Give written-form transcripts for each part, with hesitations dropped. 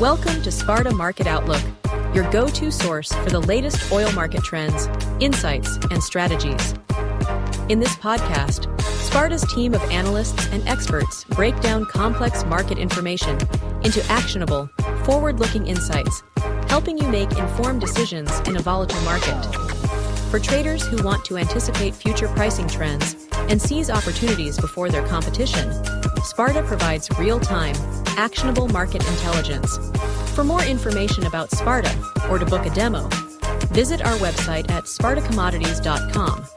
Welcome to Sparta Market Outlook, your go-to source for the latest oil market trends, insights, and strategies. In this podcast, Sparta's team of analysts and experts break down complex market information into actionable, forward-looking insights, helping you make informed decisions in a volatile market. For traders who want to anticipate future pricing trends and seize opportunities before their competition, Sparta provides real-time, actionable market intelligence. For more information about Sparta or to book a demo, visit our website at spartacommodities.com.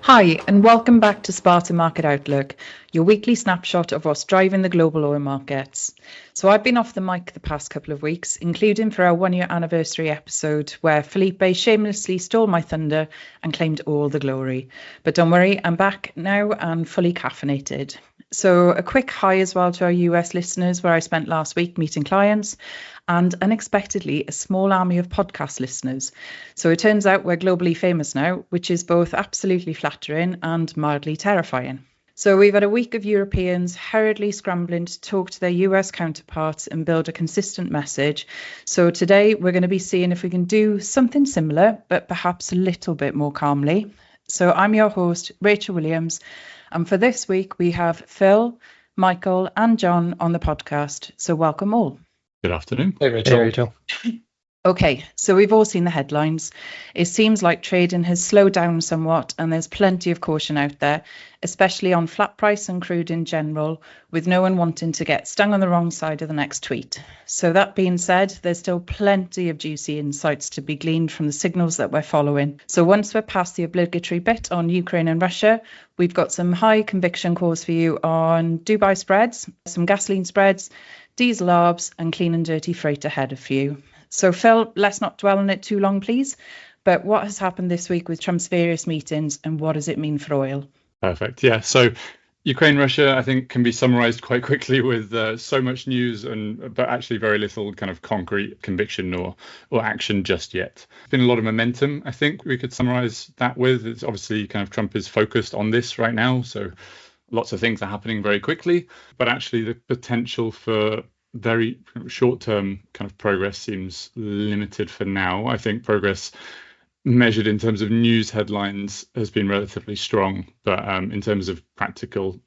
Hi, and welcome back to Sparta Market Outlook, your weekly snapshot of what's driving the global oil markets. So I've been off the mic the past couple of weeks, including for our one-year anniversary episode where Felipe shamelessly stole my thunder and claimed all the glory. But don't worry, I'm back now and fully caffeinated. So a quick hi as well to our US listeners, where I spent last week meeting clients, and unexpectedly a small army of podcast listeners. So it turns out we're globally famous now, which is both absolutely flattering and mildly terrifying. So we've had a week of Europeans hurriedly scrambling to talk to their US counterparts and build a consistent message. So today we're going to be seeing if we can do something similar, but perhaps a little bit more calmly. So I'm your host, Rachel Williams. And for this week, we have Phil, Michael and John on the podcast. So welcome all. Good afternoon. Hey, Rachel. Okay, so we've all seen the headlines. It seems like trading has slowed down somewhat and there's plenty of caution out there, especially on flat price and crude in general, with no one wanting to get stung on the wrong side of the next tweet. So that being said, there's still plenty of juicy insights to be gleaned from the signals that we're following. So once we're past the obligatory bit on Ukraine and Russia, we've got some high conviction calls for you on Dubai spreads, some gasoline spreads, diesel arbs and clean and dirty freight ahead of you. So Phil, let's not dwell on it too long, please. But what has happened this week with Trump's various meetings and what does it mean for oil? Perfect. Yeah. So Ukraine, Russia, I think can be summarized quite quickly with so much news but actually very little kind of concrete conviction or action just yet. There's been a lot of momentum, I think we could summarize that with. It's obviously kind of Trump is focused on this right now. So lots of things are happening very quickly, but actually the potential for very short-term kind of progress seems limited for now. I think progress measured in terms of news headlines has been relatively strong, but in terms of practical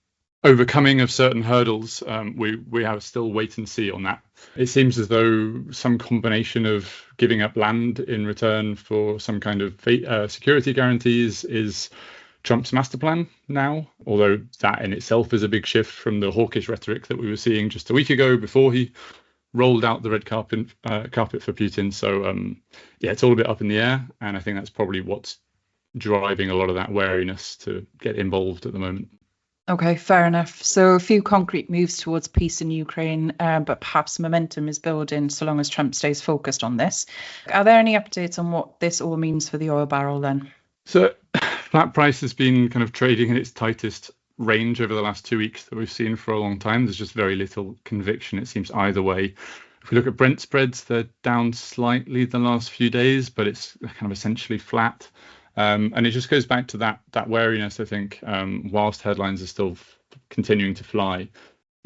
overcoming of certain hurdles, we have still wait and see on that. It seems as though some combination of giving up land in return for some kind of security guarantees is Trump's master plan now, although that in itself is a big shift from the hawkish rhetoric that we were seeing just a week ago before he rolled out the red carpet for Putin. So it's all a bit up in the air, and I think that's probably what's driving a lot of that wariness to get involved at the moment. Okay, fair enough. So a few concrete moves towards peace in Ukraine, but perhaps momentum is building so long as Trump stays focused on this. Are there any updates on what this all means for the oil barrel then? So flat price has been kind of trading in its tightest range over the last 2 weeks that we've seen for a long time. There's just very little conviction, it seems, either way. If we look at Brent spreads, they're down slightly the last few days, but it's kind of essentially flat. And it just goes back to that wariness, I think, whilst headlines are still continuing to fly.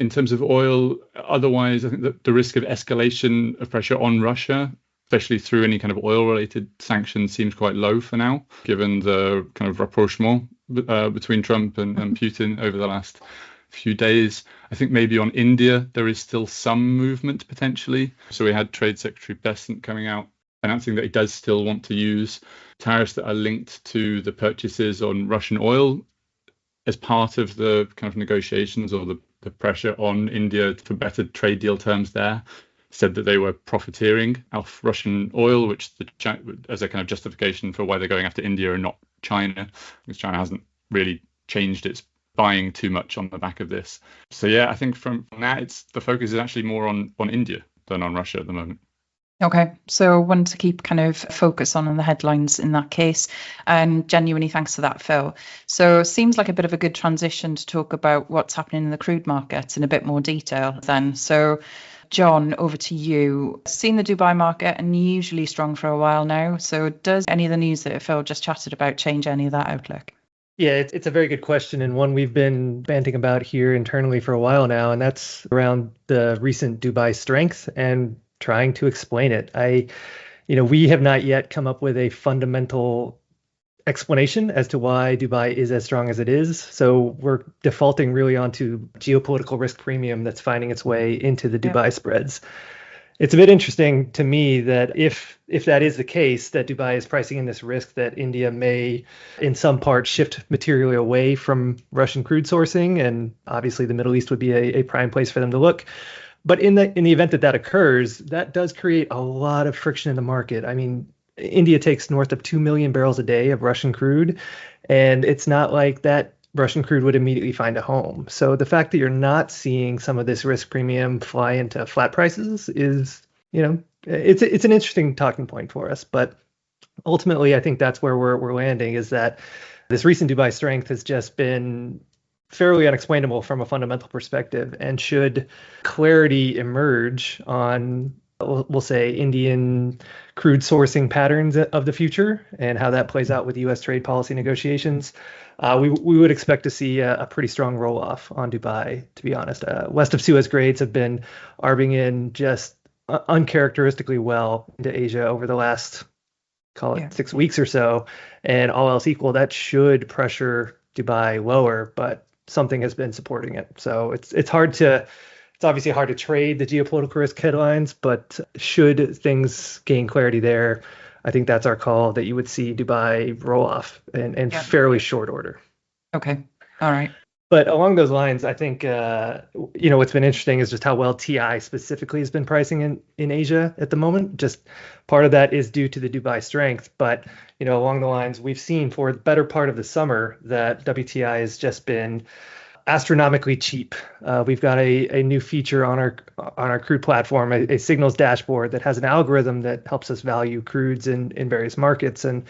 In terms of oil, otherwise, I think that the risk of escalation of pressure on Russia, especially through any kind of oil-related sanctions, seems quite low for now, given the kind of rapprochement between Trump and Putin over the last few days. I think maybe on India, there is still some movement potentially. So we had Trade Secretary Bessent coming out announcing that he does still want to use tariffs that are linked to the purchases on Russian oil as part of the kind of negotiations or the pressure on India for better trade deal terms there. Said that they were profiteering off Russian oil, which as a kind of justification for why they're going after India and not China, because China hasn't really changed its buying too much on the back of this. So yeah, I think from that, the focus is actually more on India than on Russia at the moment. Okay, so one to keep kind of focus on the headlines in that case, and genuinely thanks for that, Phil. So seems like a bit of a good transition to talk about what's happening in the crude markets in a bit more detail then. So John, over to you. Seen the Dubai market unusually strong for a while now. So does any of the news that Phil just chatted about change any of that outlook? Yeah, it's a very good question, and one we've been banting about here internally for a while now, and that's around the recent Dubai strength and trying to explain it. We have not yet come up with a fundamental explanation as to why Dubai is as strong as it is. So we're defaulting really onto geopolitical risk premium that's finding its way into the Dubai spreads. It's a bit interesting to me that if that is the case, that Dubai is pricing in this risk that India may, in some part, shift materially away from Russian crude sourcing, and obviously the Middle East would be a prime place for them to look. But in the event that occurs, that does create a lot of friction in the market. I mean, India takes north of 2 million barrels a day of Russian crude, and it's not like that Russian crude would immediately find a home. So the fact that you're not seeing some of this risk premium fly into flat prices is, it's an interesting talking point for us. But ultimately, I think that's where we're landing, is that this recent Dubai strength has just been fairly unexplainable from a fundamental perspective. And should clarity emerge on, we'll say, Indian crude sourcing patterns of the future and how that plays out with U.S. trade policy negotiations, we would expect to see a pretty strong roll-off on Dubai, to be honest. West of Suez grades have been arbing in just uncharacteristically well into Asia over the last, call it 6 weeks or so. And all else equal, that should pressure Dubai lower, but something has been supporting it. So it's obviously hard to trade the geopolitical risk headlines, but should things gain clarity there, I think that's our call, that you would see Dubai roll off in fairly short order. Okay. All right. But along those lines, I think, what's been interesting is just how well TI specifically has been pricing in Asia at the moment. Just part of that is due to the Dubai strength. But, along the lines, we've seen for the better part of the summer that WTI has just been astronomically cheap. We've got a new feature on our crude platform, a signals dashboard that has an algorithm that helps us value crudes in various markets. And,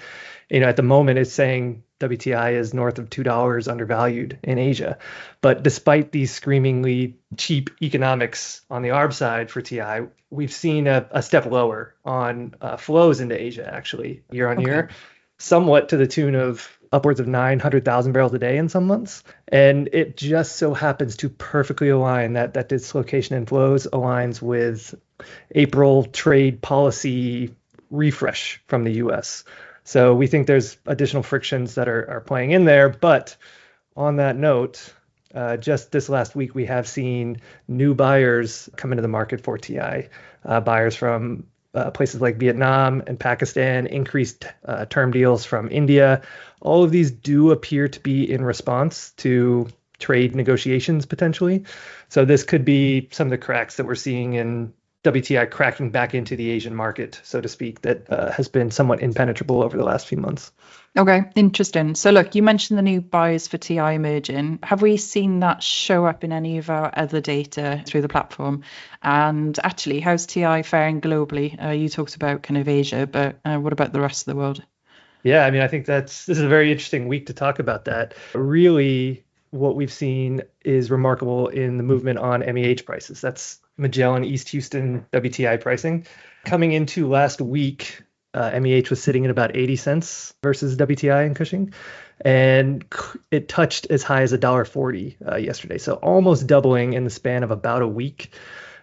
at the moment it's saying WTI is north of $2 undervalued in Asia. But despite these screamingly cheap economics on the ARB side for TI, we've seen a step lower on flows into Asia, actually, year on year, somewhat to the tune of upwards of 900,000 barrels a day in some months. And it just so happens to perfectly align, that dislocation in flows aligns with April trade policy refresh from the US. So we think there's additional frictions that are playing in there. But on that note, just this last week, we have seen new buyers come into the market for TI, buyers from places like Vietnam and Pakistan, increased term deals from India. All of these do appear to be in response to trade negotiations potentially. So this could be some of the cracks that we're seeing in WTI cracking back into the Asian market, so to speak, that has been somewhat impenetrable over the last few months. Okay, interesting. So look, you mentioned the new buyers for TI emerging. Have we seen that show up in any of our other data through the platform? And actually, how's TI faring globally? You talked about kind of Asia, but what about the rest of the world? Yeah, I mean, I think this is a very interesting week to talk about that. Really, what we've seen is remarkable in the movement on MEH prices. That's Magellan East Houston WTI pricing. Coming into last week, MEH was sitting at about 80 cents versus WTI in Cushing, and it touched as high as $1.40 yesterday. So almost doubling in the span of about a week.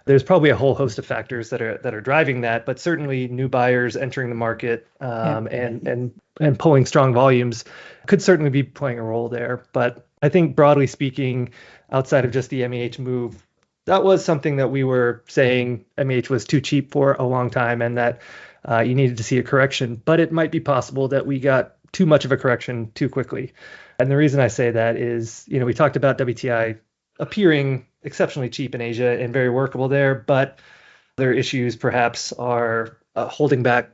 There's probably a whole host of factors that are driving that, but certainly new buyers entering the market and pulling strong volumes could certainly be playing a role there. But I think broadly speaking, outside of just the MEH move, that was something that we were saying MEH was too cheap for a long time, and that you needed to see a correction. But it might be possible that we got too much of a correction too quickly. And the reason I say that is, we talked about WTI appearing exceptionally cheap in Asia and very workable there, but other issues perhaps are holding back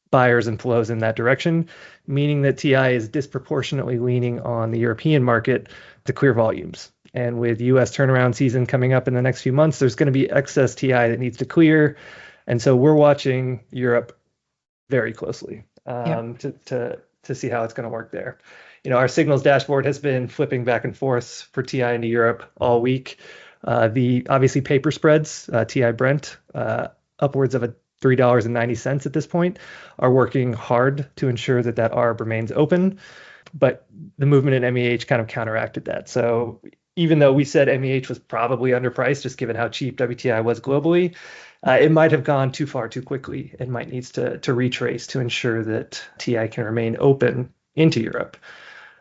buyers and flows in that direction, meaning that TI is disproportionately leaning on the European market to clear volumes. And with U.S. turnaround season coming up in the next few months, there's going to be excess TI that needs to clear. And so we're watching Europe very closely to see how it's going to work there. Our signals dashboard has been flipping back and forth for TI into Europe all week. The obviously paper spreads, TI Brent, upwards of $3.90 at this point, are working hard to ensure that ARB remains open. but the movement in MEH kind of counteracted that. So even though we said MEH was probably underpriced, just given how cheap WTI was globally, it might have gone too far too quickly and might needs to retrace to ensure that TI can remain open into Europe.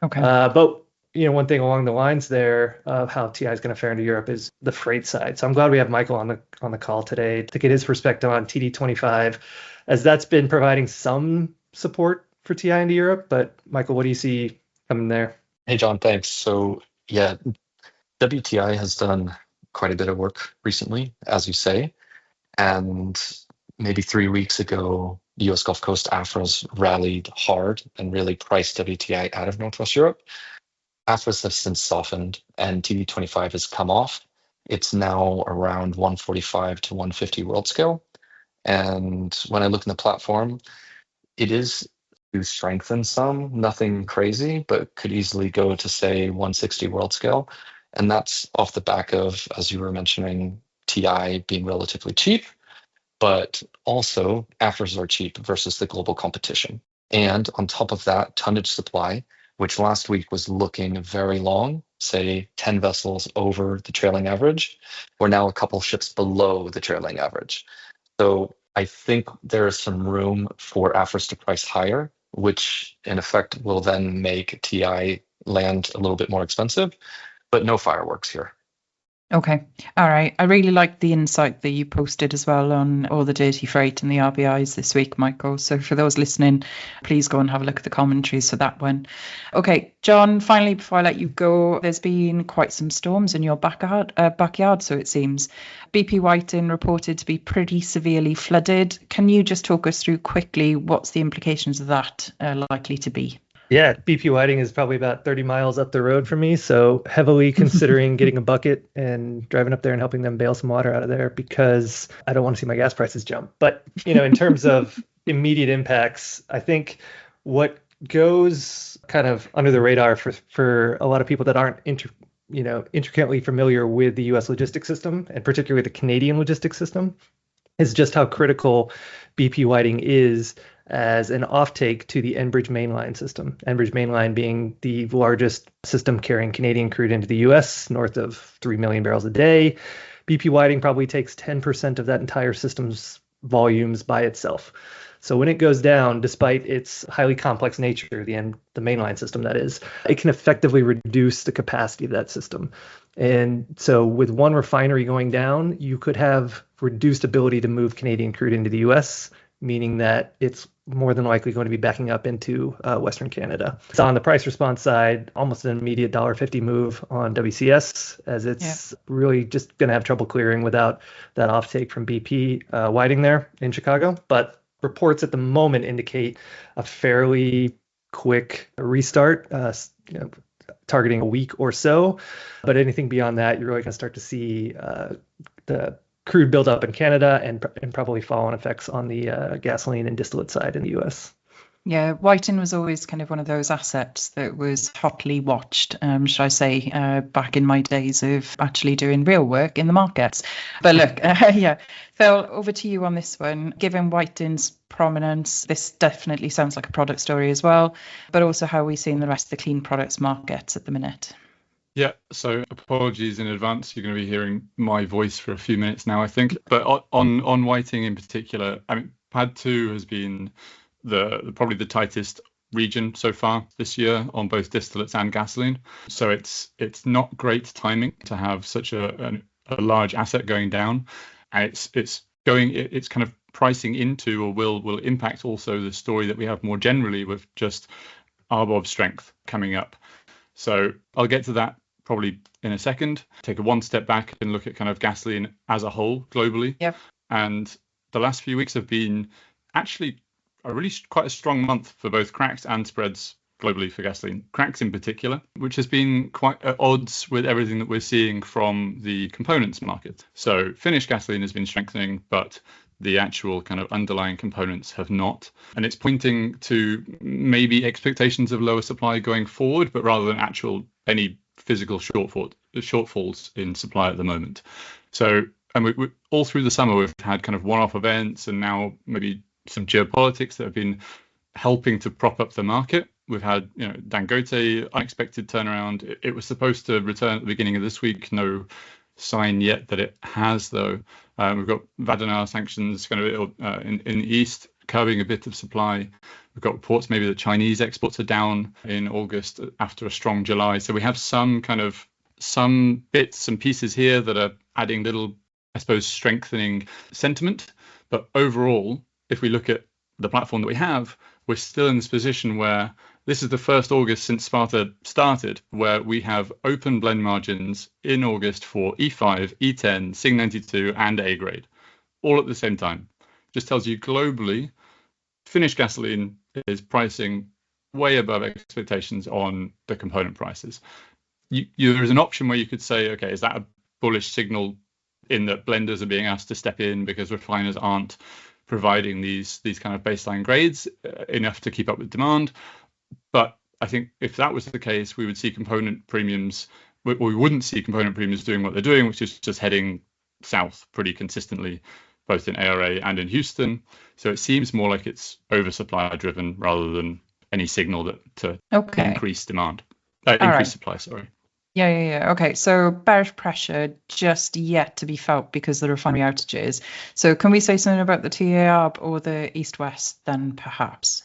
Okay. But one thing along the lines there of how TI is going to fare into Europe is the freight side. So I'm glad we have Michael on the call today to get his perspective on TD25, as that's been providing some support for TI into Europe. But Michael, what do you see coming there? Hey, John, thanks. So yeah, WTI has done quite a bit of work recently, as you say. And maybe 3 weeks ago, the US Gulf Coast AFRAs rallied hard and really priced WTI out of Northwest Europe. AFRAs have since softened and TD25 has come off. It's now around 145 to 150 world scale. And when I look in the platform, it is to strengthen some, nothing crazy, but could easily go to say 160 world scale. And that's off the back of, as you were mentioning, TI being relatively cheap, but also AFRAs are cheap versus the global competition. And on top of that, tonnage supply, which last week was looking very long, say 10 vessels over the trailing average, we're now a couple ships below the trailing average. So I think there is some room for AFRAs to price higher, which in effect will then make TI land a little bit more expensive, but no fireworks here. Okay. All right. I really like the insight that you posted as well on all the dirty freight and the RBIs this week, Michael. So for those listening, please go and have a look at the commentaries for that one. Okay, John, finally, before I let you go, there's been quite some storms in your backyard, so it seems. BP Whiting reported to be pretty severely flooded. Can you just talk us through quickly what's the implications of that likely to be? Yeah, BP Whiting is probably about 30 miles up the road from me, so heavily considering getting a bucket and driving up there and helping them bail some water out of there because I don't want to see my gas prices jump. But, in terms of immediate impacts, I think what goes kind of under the radar for a lot of people that aren't intricately familiar with the U.S. logistics system, and particularly the Canadian logistics system, is just how critical BP Whiting is as an offtake to the Enbridge mainline system. Enbridge mainline being the largest system carrying Canadian crude into the US, north of 3 million barrels a day. BP Whiting probably takes 10% of that entire system's volumes by itself. So when it goes down, despite its highly complex nature, the mainline system that is, it can effectively reduce the capacity of that system. And so with one refinery going down, you could have reduced ability to move Canadian crude into the US, meaning that it's more than likely going to be backing up into Western Canada. So on the price response side, almost an immediate $1.50 move on WCS, as it's really just going to have trouble clearing without that offtake from BP Whiting there in Chicago. But reports at the moment indicate a fairly quick restart, targeting a week or so. But anything beyond that, you're really going to start to see the crude buildup in Canada and probably follow-on effects on the gasoline and distillate side in the US. Yeah, Whiting was always kind of one of those assets that was hotly watched, should I say, back in my days of actually doing real work in the markets. But look, Phil, over to you on this one. Given Whiting's prominence, this definitely sounds like a product story as well, but also how we see in the rest of the clean products markets at the minute. Yeah, so apologies in advance. You're going to be hearing my voice for a few minutes now, I think. But on Whiting in particular, I mean, PAD 2 has been probably the tightest region so far this year on both distillates and gasoline. So it's not great timing to have such a large asset going down, and it's kind of pricing into, or will impact also the story that we have more generally with just RBOB strength coming up. So I'll get to that probably in a second. Take a one step back and look at kind of gasoline as a whole globally. Yep. And the last few weeks have been actually quite a strong month for both cracks and spreads globally for gasoline. Cracks in particular, which has been quite at odds with everything that we're seeing from the components market. So finished gasoline has been strengthening, but the actual kind of underlying components have not. And it's pointing to maybe expectations of lower supply going forward, but rather than any physical shortfalls in supply at the moment. So, and we all through the summer, we've had kind of one-off events and now maybe some geopolitics that have been helping to prop up the market. We've had, Dangote, unexpected turnaround. It was supposed to return at the beginning of this week. No sign yet that it has, though. We've got Vadana sanctions kind of in the east, curbing a bit of supply. We've got reports maybe that Chinese exports are down in August after a strong July. So we have some bits, some pieces here that are adding little, I suppose, strengthening sentiment. But overall, if we look at the platform that we have, we're still in this position where this is the first August since Sparta started, where we have open blend margins in August for E5, E10, SIG92, and A grade, all at the same time. Just tells you globally, finished gasoline is pricing way above expectations on the component prices. There is an option where you could say, okay, is that a bullish signal in that blenders are being asked to step in because refiners aren't providing these kind of baseline grades enough to keep up with demand? But I think if that was the case, we would see component premiums, we wouldn't see component premiums doing what they're doing, which is just heading south pretty consistently, both in ARA and in Houston. So it seems more like it's oversupply driven rather than any signal that to increase demand, increase supply, sorry. Yeah. Okay, so bearish pressure just yet to be felt because of the refinery outages. So can we say something about the TARB or the East-West then, perhaps?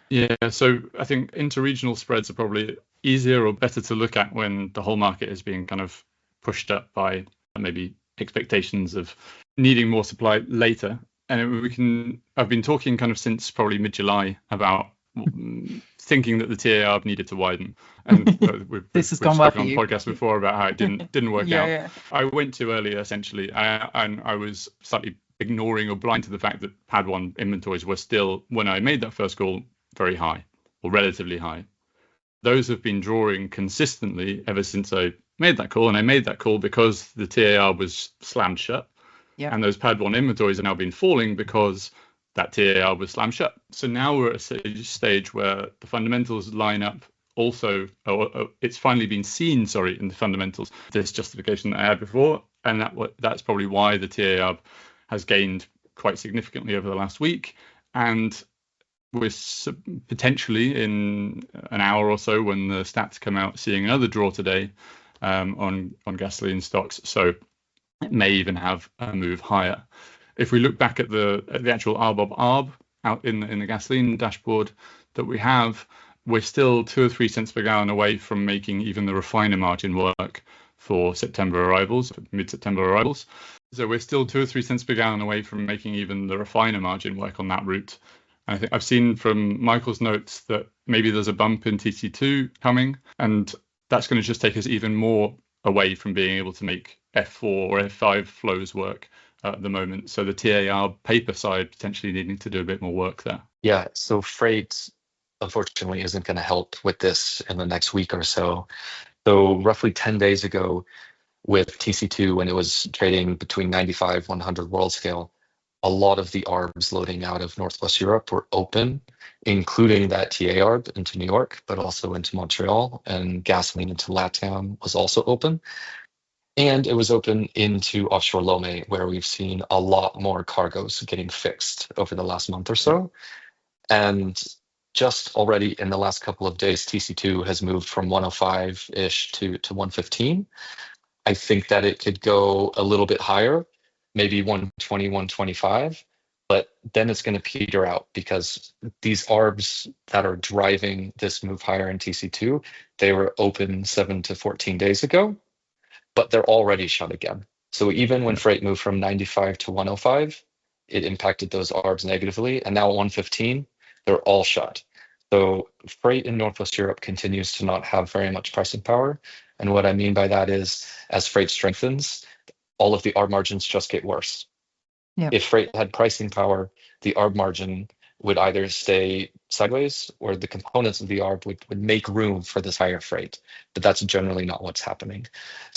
Yeah, so I think interregional spreads are probably easier or better to look at when the whole market is being kind of pushed up by maybe expectations of needing more supply later. And I've been talking kind of since probably mid-July about thinking that the TARB needed to widen, and this has gone well for you. On podcast before about how it didn't work out. Yeah. I went too early essentially, and I was slightly ignoring or blind to the fact that Pad 1 inventories were still, when I made that first call, very high or relatively high. Those have been drawing consistently ever since I made that call, and I made that call because the TARB was slammed shut. Yeah. And those Pad 1 inventories have now been falling because that TARB was slammed shut. So now we're at a stage where the fundamentals line up also, it's finally been seen, in the fundamentals, this justification that I had before. And that's probably why the TARB has gained quite significantly over the last week. And we're potentially in an hour or so when the stats come out seeing another draw today on gasoline stocks. So it may even have a move higher. If we look back at the actual RBOB out in the gasoline dashboard that we have, we're still 2 or 3 cents per gallon away from making even the refiner margin work for September arrivals, mid-September arrivals. So we're still 2 or 3 cents per gallon away from making even the refiner margin work on that route. And I think I've seen from Michael's notes that maybe there's a bump in TC2 coming, and that's going to just take us even more away from being able to make F4 or F5 flows work at the moment. So the TAR paper side potentially needing to do a bit more work there. Yeah, so freight unfortunately isn't going to help with this in the next week or so. So roughly 10 days ago with TC2, when it was trading between 95, 100 world scale, a lot of the ARBs loading out of Northwest Europe were open, including that TA ARB into New York, but also into Montreal, and gasoline into LATAM was also open. And it was open into offshore Lome, where we've seen a lot more cargoes getting fixed over the last month or so. And just already in the last couple of days, TC2 has moved from 105-ish to 115. I think that it could go a little bit higher, maybe 120, 125, but then it's going to peter out because these ARBs that are driving this move higher in TC2, they were open 7 to 14 days ago, but they're already shut again. So even when freight moved from 95 to 105, it impacted those ARBs negatively. And now at 115, they're all shut. So freight in Northwest Europe continues to not have very much pricing power. And what I mean by that is as freight strengthens, all of the ARB margins just get worse. Yep. If freight had pricing power, the ARB margin would either stay sideways or the components of the ARB would make room for this higher freight. But that's generally not what's happening.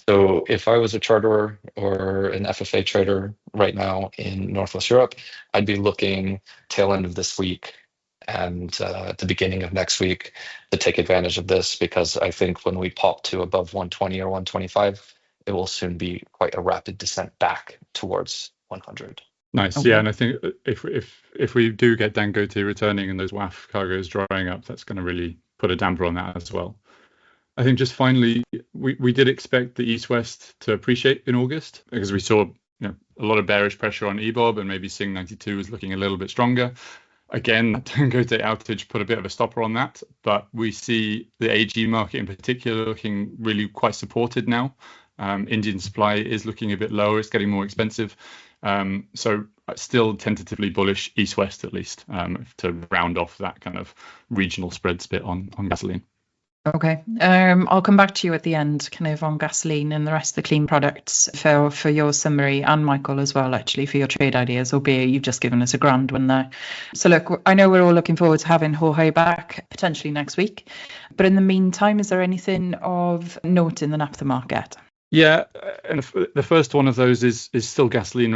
So if I was a charterer or an FFA trader right now in Northwest Europe, I'd be looking tail end of this week and at the beginning of next week to take advantage of this, because I think when we pop to above 120 or 125, it will soon be quite a rapid descent back towards 100. Nice. Okay. Yeah, and I think if we do get Dangote returning and those WAF cargoes drying up, that's going to really put a damper on that as well. I think just finally, we did expect the East-West to appreciate in August because we saw a lot of bearish pressure on EBOB, and maybe Sing 92 was looking a little bit stronger. Again, that Dangote outage put a bit of a stopper on that, but we see the AG market in particular looking really quite supported now. Indian supply is looking a bit lower, it's getting more expensive. So still tentatively bullish East-West at least, to round off that kind of regional spreads bit on gasoline. Okay. I'll come back to you at the end, kind of on gasoline and the rest of the clean products for your summary, and Michael as well, actually, for your trade ideas, albeit you've just given us a grand one there. So look, I know we're all looking forward to having Jorge back potentially next week. But in the meantime, is there anything of note in the naphtha market? Yeah, and the first one of those is still gasoline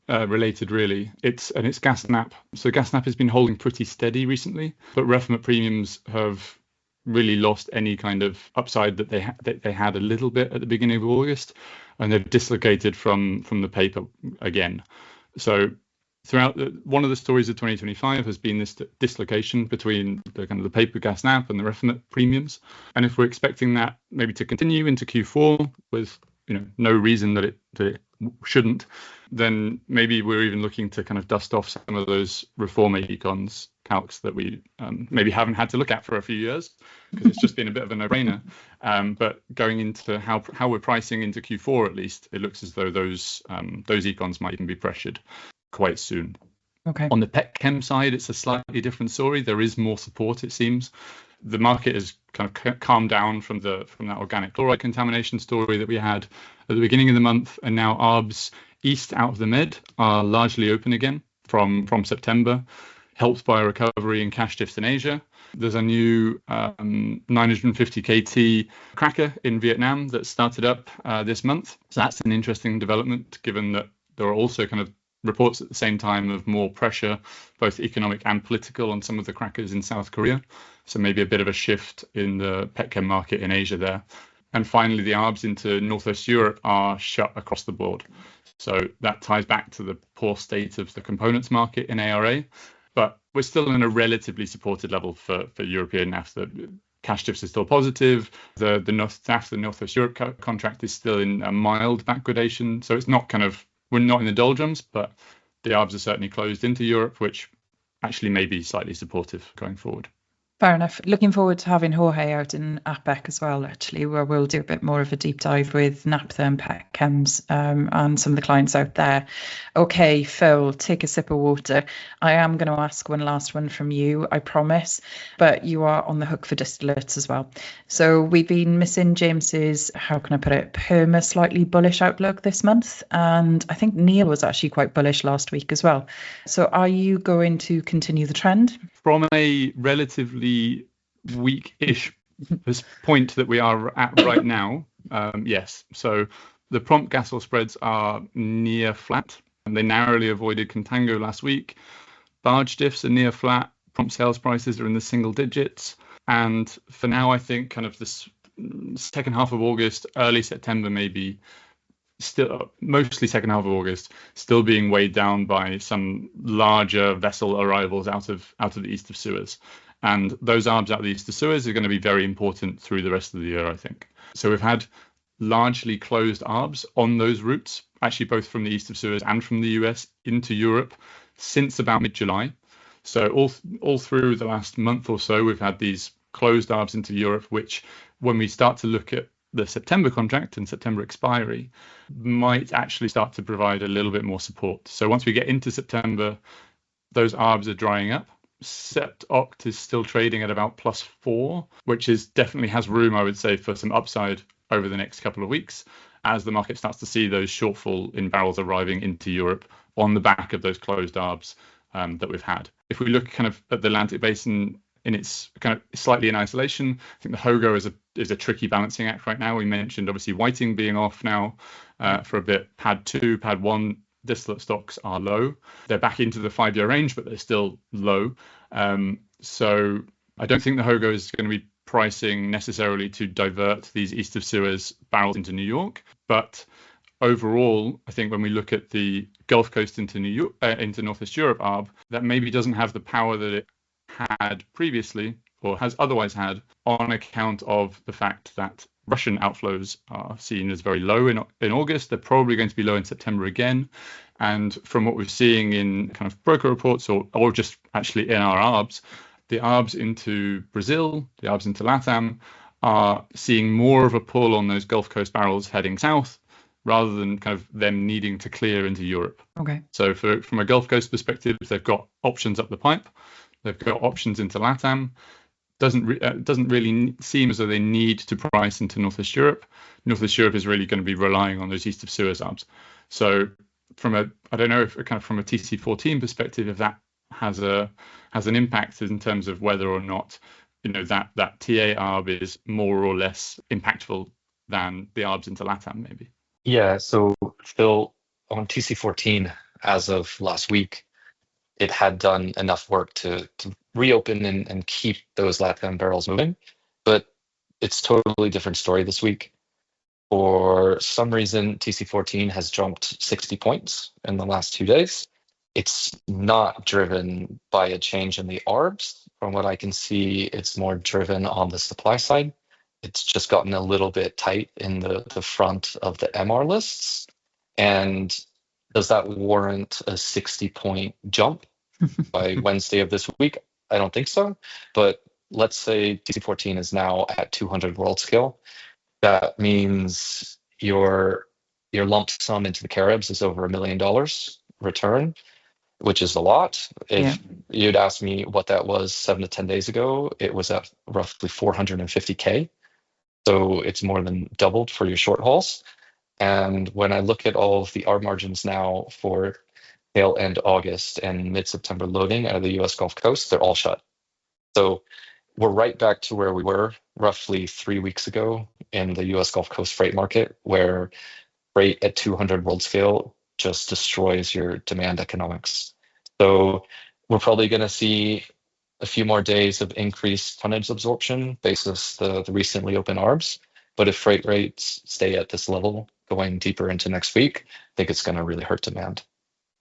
related, really. It's GasNap. So GasNap has been holding pretty steady recently, but refinement premiums have really lost any kind of upside that they had a little bit at the beginning of August, and they've dislocated from the paper again. So throughout one of the stories of 2025 has been this dislocation between the kind of the paper GasNap and the refinement premiums. And if we're expecting that maybe to continue into Q4 with no reason that it shouldn't, then maybe we're even looking to kind of dust off some of those reformer econs calcs that we maybe haven't had to look at for a few years because it's just been a bit of a no-brainer. But going into how we're pricing into Q4, at least, it looks as though those econs might even be pressured quite soon. Okay. On the petchem side, it's a slightly different story. There is more support, it seems. The market has kind of calmed down from that organic chloride contamination story that we had at the beginning of the month, and now ARBs east out of the Med are largely open again from September, helped by a recovery in cash diffs in Asia. There's a new 950 KT cracker in Vietnam that started up this month. So that's an interesting development, given that there are also kind of reports at the same time of more pressure, both economic and political, on some of the crackers in South Korea. So maybe a bit of a shift in the petchem market in Asia there. And finally, the ARBs into Northwest Europe are shut across the board. So that ties back to the poor state of the components market in ARA. But we're still in a relatively supported level for European naphtha. Cash diffs is still positive. The Northwest Europe contract is still in a mild backwardation. So it's not we're not in the doldrums, but the ARBs are certainly closed into Europe, which actually may be slightly supportive going forward. Fair enough. Looking forward to having Jorge out in APEC as well, actually, where we'll do a bit more of a deep dive with naphtha and Petchems and some of the clients out there. Okay, Phil, take a sip of water. I am going to ask one last one from you, I promise, but you are on the hook for distillates as well. So we've been missing James's, how can I put it, slightly bullish outlook this month. And I think Neil was actually quite bullish last week as well. So are you going to continue the trend? From a relatively weak-ish point that we are at right now, yes. So the prompt gas oil spreads are near flat, and they narrowly avoided contango last week. Barge diffs are near flat. Prompt sales prices are in the single digits. And for now, I think kind of this second half of August, early September maybe, still mostly second half of August, still being weighed down by some larger vessel arrivals out of the east of Suez. And those ARBs out of the east of Suez are going to be very important through the rest of the year, I think. So we've had largely closed ARBs on those routes, actually both from the east of Suez and from the US into Europe since about mid-July. So all through the last month or so, we've had these closed ARBs into Europe, which when we start to look at the September contract and September expiry, might actually start to provide a little bit more support. So once we get into September, those ARBs are drying up. Sept-Oct is still trading at about +4, which is definitely has room, I would say, for some upside over the next couple of weeks as the market starts to see those shortfall in barrels arriving into Europe on the back of those closed ARBs that we've had. If we look kind of at the Atlantic Basin in its kind of slightly in isolation, I think the HOGO is a tricky balancing act right now. We mentioned obviously Whiting being off now for a bit. Pad 2, Pad 1 distillate stocks are low. They're back into the 5-year range, but they're still low. So I don't think the HOGO is going to be pricing necessarily to divert these east of Suez barrels into New York. But overall, I think when we look at the Gulf Coast into New York, into Northwest Europe ARB, that maybe doesn't have the power that it had previously, or has otherwise had, on account of the fact that Russian outflows are seen as very low in August. They're probably going to be low in September again. And from what we're seeing in kind of broker reports or just actually in our ARBs, the ARBs into Brazil, the ARBs into LATAM are seeing more of a pull on those Gulf Coast barrels heading south rather than kind of them needing to clear into Europe. Okay. So from a Gulf Coast perspective, they've got options up the pipe. They've got options into LATAM. Doesn't really seem as though they need to price into Northwest Europe. Northwest Europe is really going to be relying on those east of Suez ARBs. So I don't know if kind of from a TC14 perspective, if that has an impact in terms of whether or not that TA ARB is more or less impactful than the ARBs into LATAM maybe. Yeah, so Phil, on TC14 as of last week, it had done enough work to reopen and keep those LATAM barrels moving, but it's totally different story this week. For some reason, TC14 has jumped 60 points in the last 2 days. It's not driven by a change in the ARBs. From what I can see, it's more driven on the supply side. It's just gotten a little bit tight in the front of the MR lists. And does that warrant a 60-point jump by Wednesday of this week? I don't think so. But let's say TC14 is now at 200 world scale. That means your lump sum into the Caribs is over $1 million return, which is a lot. If you'd asked me what that was 7 to 10 days ago, it was at roughly 450K. So it's more than doubled for your short hauls. And when I look at all of the ARB margins now for tail end August and mid-September loading out of the US Gulf Coast, they're all shut. So we're right back to where we were roughly 3 weeks ago in the US Gulf Coast freight market, where freight at 200 world scale just destroys your demand economics. So we're probably going to see a few more days of increased tonnage absorption basis the recently open ARBs. But if freight rates stay at this level going deeper into next week, I think it's going to really hurt demand.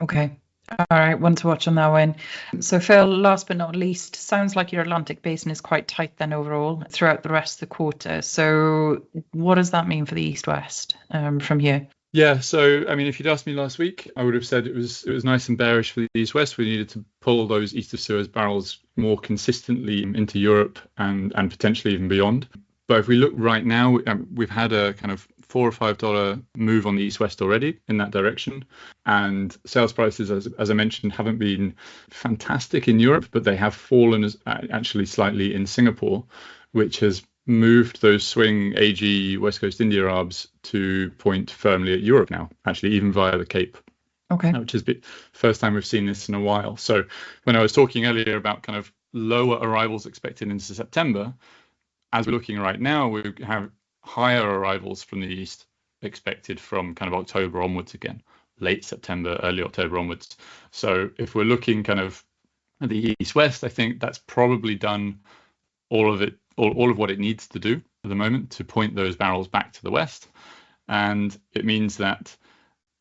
Okay. All right, one to watch on that one. So Phil, last but not least, sounds like your Atlantic Basin is quite tight then overall throughout the rest of the quarter. So what does that mean for the East-West from here? Yeah, so I mean, if you'd asked me last week, I would have said it was nice and bearish for the East-West. We needed to pull those east of Suez barrels more consistently into Europe and potentially even beyond. But if we look right now, we've had a kind of $4 or $5 move on the East-West already in that direction. And sales prices, as I mentioned, haven't been fantastic in Europe, but they have fallen actually slightly in Singapore, which has moved those swing AG West Coast India ARBs to point firmly at Europe now, actually even via the Cape. Okay. Which is the first time we've seen this in a while. So when I was talking earlier about kind of lower arrivals expected into September, as we're looking right now, we have higher arrivals from the east expected from kind of October onwards again, late September, early October onwards. So if we're looking kind of at the east-west, I think that's probably done all of what it needs to do at the moment to point those barrels back to the west. And it means that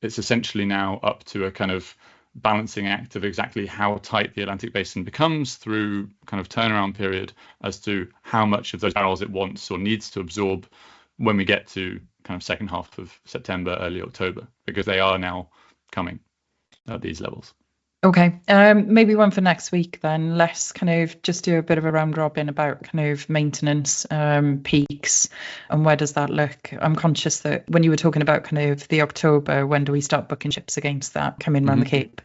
it's essentially now up to a kind of balancing act of exactly how tight the Atlantic Basin becomes through kind of turnaround period as to how much of those barrels it wants or needs to absorb when we get to kind of second half of September, early October, because they are now coming at these levels. Okay, maybe one for next week then. Let's kind of just do a bit of a round robin about kind of maintenance peaks and where does that look? I'm conscious that when you were talking about kind of the October, when do we start booking ships against that coming around the Cape?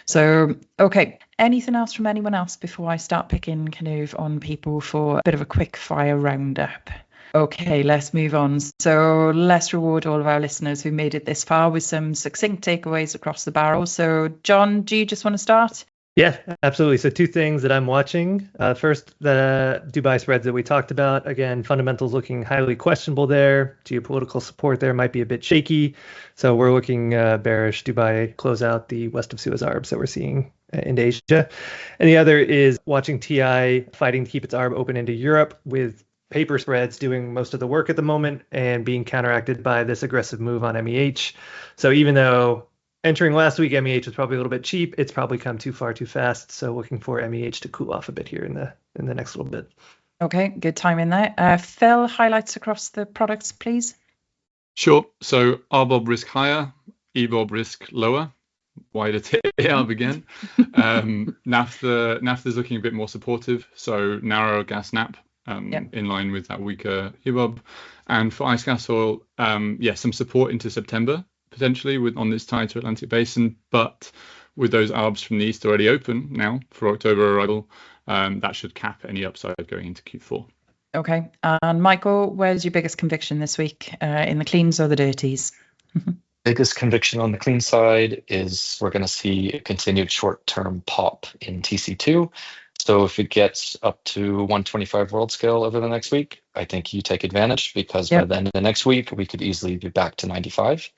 So, okay, anything else from anyone else before I start picking kind of on people for a bit of a quick fire roundup? Okay, let's move on. So let's reward all of our listeners who made it this far with some succinct takeaways across the barrel. So John, do you just want to start? Yeah, absolutely. So two things that I'm watching. First, the Dubai spreads that we talked about. Again, fundamentals looking highly questionable there. Geopolitical support there might be a bit shaky. So we're looking bearish. Dubai close out the west of Suez ARBs that we're seeing in Asia. And the other is watching TI fighting to keep its ARB open into Europe with paper spreads doing most of the work at the moment and being counteracted by this aggressive move on MEH. So even though entering last week, MEH was probably a little bit cheap, it's probably come too far too fast. So looking for MEH to cool off a bit here in the next little bit. Okay, good timing there. Phil, highlights across the products, please. Sure. So RBOB risk higher, EBOB risk lower. Why did TARB again? Naphtha is looking a bit more supportive, so narrow gas nap in line with that weaker EBOB. And for ice gas oil, some support into September potentially on this tie to Atlantic Basin, but with those ARBs from the east already open now for October arrival, that should cap any upside going into Q4. Okay, and Michael, where's your biggest conviction this week, in the cleans or the dirties? Biggest conviction on the clean side is we're going to see a continued short-term pop in TC2. So if it gets up to 125 world scale over the next week, I think you take advantage, because by then the next week, we could easily be back to 95.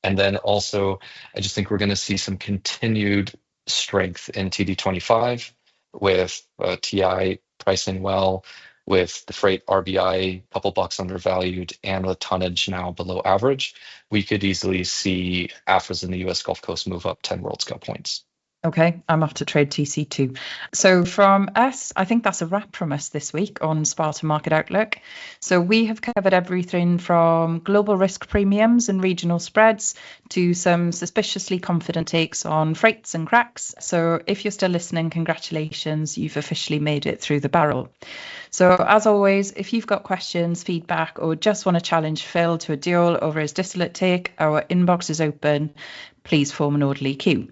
And then also, I just think we're going to see some continued strength in TD25 with TI pricing well, with the freight RBI a couple bucks undervalued, and with tonnage now below average. We could easily see AFRAs in the US Gulf Coast move up 10 world scale points. Okay, I'm off to trade TC2. So from us, I think that's a wrap from us this week on Sparta Market Outlook. So we have covered everything from global risk premiums and regional spreads to some suspiciously confident takes on freights and cracks. So if you're still listening, congratulations, you've officially made it through the barrel. So as always, if you've got questions, feedback, or just want to challenge Phil to a duel over his distillate take, our inbox is open. Please form an orderly queue.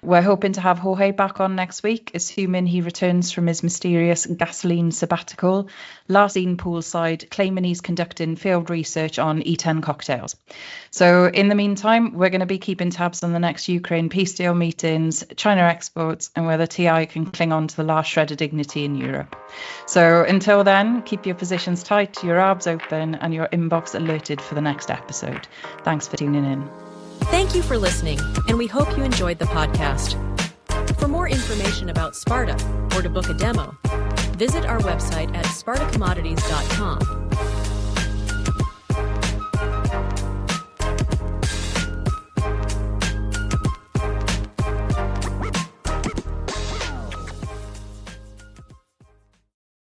We're hoping to have Jorge back on next week, assuming he returns from his mysterious gasoline sabbatical, last seen poolside, claiming he's conducting field research on E10 cocktails. So in the meantime, we're going to be keeping tabs on the next Ukraine peace deal meetings, China exports, and whether TI can cling on to the last shred of dignity in Europe. So until then, keep your positions tight, your ARBs open, and your inbox alerted for the next episode. Thanks for tuning in. Thank you for listening, and we hope you enjoyed the podcast. For more information about Sparta or to book a demo, visit our website at spartacommodities.com.